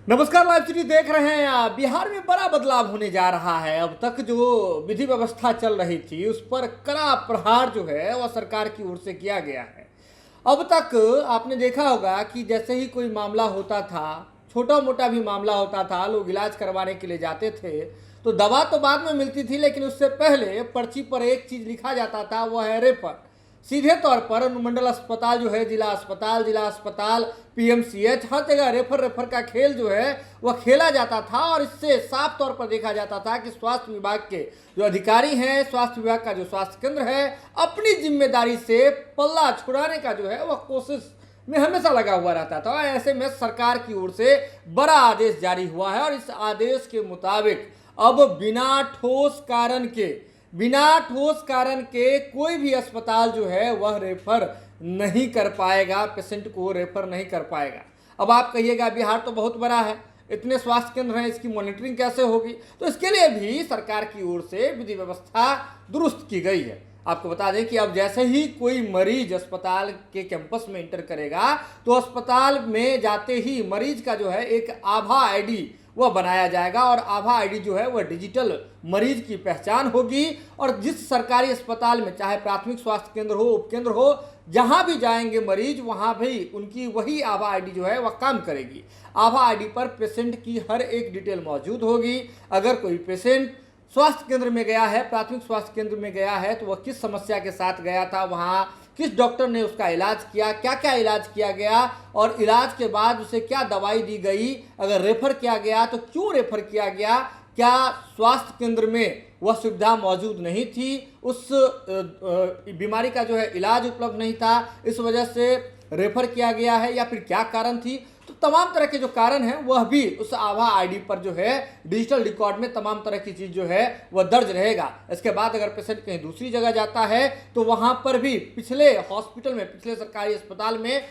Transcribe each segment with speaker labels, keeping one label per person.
Speaker 1: नमस्कार, live city देख रहे हैं आप। बिहार में बड़ा बदलाव होने जा रहा है। अब तक जो विधि व्यवस्था चल रही थी उस पर कड़ा प्रहार जो है वह सरकार की ओर से किया गया है। अब तक आपने देखा होगा कि जैसे ही कोई मामला होता था, छोटा मोटा भी मामला होता था, लोग इलाज करवाने के लिए जाते थे तो दवा तो बाद में मिलती थी, लेकिन उससे पहले पर्ची पर एक चीज लिखा जाता था, वह है रेफर। सीधे तौर पर अनुमंडल अस्पताल जो है, जिला अस्पताल, पीएमसीएच, हर जगह रेफर रेफर का खेल जो है वह खेला जाता था। और इससे साफ तौर पर देखा जाता था कि स्वास्थ्य विभाग के जो अधिकारी हैं, स्वास्थ्य विभाग का जो स्वास्थ्य केंद्र है, अपनी जिम्मेदारी से पल्ला छुड़ाने का जो है वह कोशिश में हमेशा लगा हुआ रहता था। और ऐसे में सरकार की ओर से बड़ा आदेश जारी हुआ है और इस आदेश के मुताबिक अब बिना ठोस कारण के कोई भी अस्पताल जो है वह रेफर नहीं कर पाएगा, पेशेंट को रेफर नहीं कर पाएगा। अब आप कहिएगा बिहार तो बहुत बड़ा है, इतने स्वास्थ्य केंद्र हैं, इसकी मॉनिटरिंग कैसे होगी? तो इसके लिए भी सरकार की ओर से विधि व्यवस्था दुरुस्त की गई है। आपको बता दें कि अब जैसे ही कोई मरीज अस्पताल के कैंपस में इंटर करेगा तो अस्पताल में जाते ही मरीज का जो है एक आभा आईडी वह बनाया जाएगा और आभा आईडी जो है वह डिजिटल मरीज की पहचान होगी। और जिस सरकारी अस्पताल में, चाहे प्राथमिक स्वास्थ्य केंद्र हो, उपकेंद्र हो, जहां भी जाएंगे मरीज वहां भी उनकी वही आभा आईडी जो है वह काम करेगी। आभा आईडी पर पेशेंट की हर एक डिटेल मौजूद होगी। अगर कोई पेशेंट स्वास्थ्य केंद्र में गया है, प्राथमिक स्वास्थ्य केंद्र में गया है, तो वह किस समस्या के साथ गया था, वहाँ किस डॉक्टर ने उसका इलाज किया, क्या क्या इलाज किया गया और इलाज के बाद उसे क्या दवाई दी गई, अगर रेफर किया गया तो क्यों रेफर किया गया, क्या स्वास्थ्य केंद्र में वह सुविधा मौजूद नहीं थी, उस बीमारी का जो है इलाज उपलब्ध नहीं था, इस वजह से रेफर किया गया है, या फिर क्या कारण थी। तो तमाम तरह के जो कारण हैं वह भी उस आभा आईडी पर जो है डिजिटल रिकॉर्ड में तमाम तरह की चीज जो है वह दर्ज रहेगा। इसके बाद अगर पेशेंट कहीं दूसरी जगह जाता है तो वहां पर भी पिछले हॉस्पिटल में, पिछले सरकारी अस्पताल में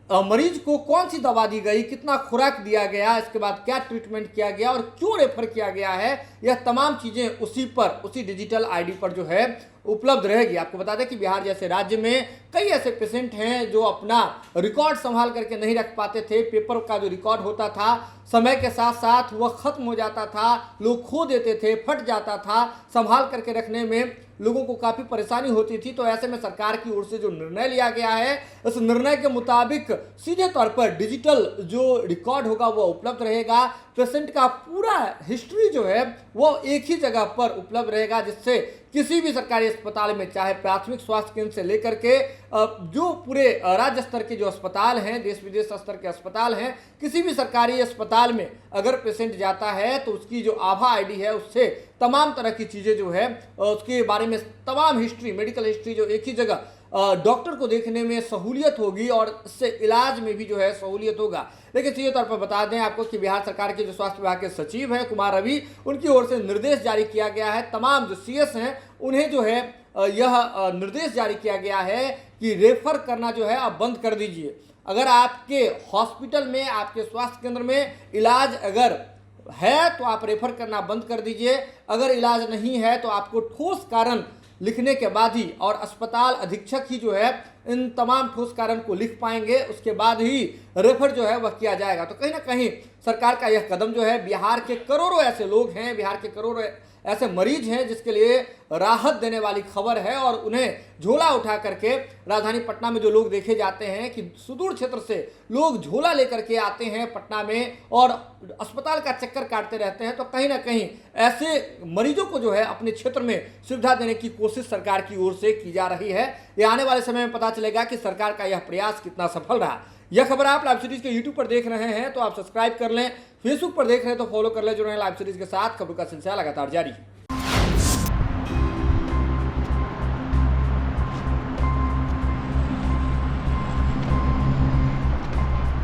Speaker 1: मरीज को कौन सी दवा दी गई, कितना खुराक दिया गया, इसके बाद क्या ट्रीटमेंट किया गया और क्यों रेफर किया गया है, यह तमाम चीजें उसी डिजिटल आईडी पर जो है उपलब्ध रहेगी। आपको बता दें कि बिहार जैसे राज्य में कई ऐसे पेशेंट हैं जो अपना रिकॉर्ड संभाल करके नहीं रख पाते थे। पेपर का जो रिकॉर्ड होता था समय के साथ साथ वह खत्म हो जाता था, लोग खो देते थे, फट जाता था, संभाल करके रखने में लोगों को काफ़ी परेशानी होती थी। तो ऐसे में सरकार की ओर से जो निर्णय लिया गया है, उस निर्णय के मुताबिक सीधे तौर पर डिजिटल जो रिकॉर्ड होगा वह उपलब्ध रहेगा। पेशेंट का पूरा हिस्ट्री जो है वो एक ही जगह पर उपलब्ध रहेगा, जिससे किसी भी सरकारी अस्पताल में, चाहे प्राथमिक स्वास्थ्य केंद्र से लेकर के जो पूरे राज्य स्तर के जो अस्पताल हैं, देश विदेश स्तर के अस्पताल हैं, किसी भी सरकारी अस्पताल में अगर पेशेंट जाता है तो उसकी जो आभा आईडी है उससे तमाम तरह की चीज़ें जो है उसके बारे में तमाम हिस्ट्री, मेडिकल हिस्ट्री जो एक ही जगह डॉक्टर को देखने में सहूलियत होगी और इससे इलाज में भी जो है सहूलियत होगा। लेकिन सीधे तौर पर बता दें आपको कि बिहार सरकार के जो स्वास्थ्य विभाग के सचिव हैं कुमार रवि, उनकी ओर से निर्देश जारी किया गया है। तमाम जो सीएस हैं उन्हें जो है यह निर्देश जारी किया गया है कि रेफर करना जो है आप बंद कर दीजिए। अगर आपके हॉस्पिटल में, आपके स्वास्थ्य केंद्र में इलाज अगर है तो आप रेफर करना बंद कर दीजिए। अगर इलाज नहीं है तो आपको ठोस कारण लिखने के बाद ही, और अस्पताल अधीक्षक ही जो है इन तमाम ठोस कारण को लिख पाएंगे, उसके बाद ही रेफर जो है वह किया जाएगा। तो कहीं ना कहीं सरकार का यह कदम जो है बिहार के करोड़ों ऐसे लोग हैं, बिहार के करोड़ों ऐसे मरीज हैं जिसके लिए राहत देने वाली खबर है। और उन्हें झोला उठा करके राजधानी पटना में जो लोग देखे जाते हैं कि सुदूर क्षेत्र से लोग झोला लेकर के आते हैं पटना में और अस्पताल का चक्कर काटते रहते हैं, तो कहीं ना कहीं ऐसे मरीजों को जो है अपने क्षेत्र में सुविधा देने की कोशिश सरकार की ओर से की जा रही है। ये आने वाले समय में पता चलेगा कि सरकार का यह प्रयास कितना सफल रहा। यह खबर आप लाइव सीरीज के यूट्यूब पर देख रहे हैं तो आप सब्सक्राइब कर लें, फेसबुक पर देख रहे हैं तो फॉलो कर लें। जुड़े हैं लाइव सीरीज के साथ, खबरों का सिलसिला लगातार जारी है।